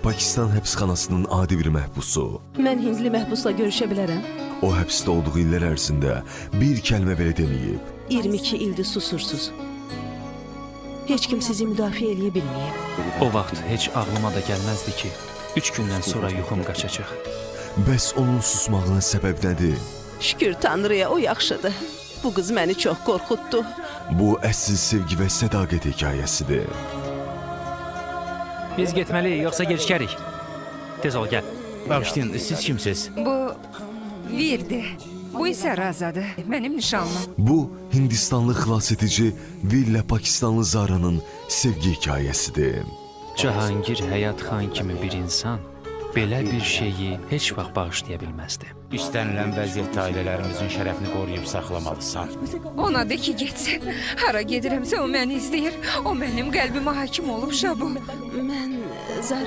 Pakistan həbsxanasının adi bir məhbusu. Mən hindli məhbusla görüşə bilərəm. O həbsdə olduğu illər ərzində bir kəlmə belə deməyib. 22 ildir susursuz. Heç kim sizi müdafiə eləyə bilməyib. O vaxt heç ağlıma da gəlməzdi ki, 3 gündən sonra yuxum qaçacaq. Bəs onun susmağına səbəb nədir? Şükür Tanrıya, o yaxşıdır. Bu qız məni çox qorxutdu. Bu əsl sevgi və sədaqət hekayəsidir. Biz getməliyik, yoxsa gecikərik. Tez ol, gəl. Bağışlayın, siz kimsiz? Bu Virdi. Bu isə Razadır, mənim nişanlım. Bu, Hindistanlı xilas edici Villa Pakistanlı Zara'nın sevgi hekayəsidir. Cahangir Həyat xan kimi bir insan belə bir şeyi heç vaxt bağışlaya bilməzdi. İstənilən vəziyyətdə ailələrimizin şərəfini qoruyub saxlamalısan. Ona de ki, getsin. Hara gedirəmsə o məni izləyir. O mənim qəlbimə hakim olub Şabu. Mən Zara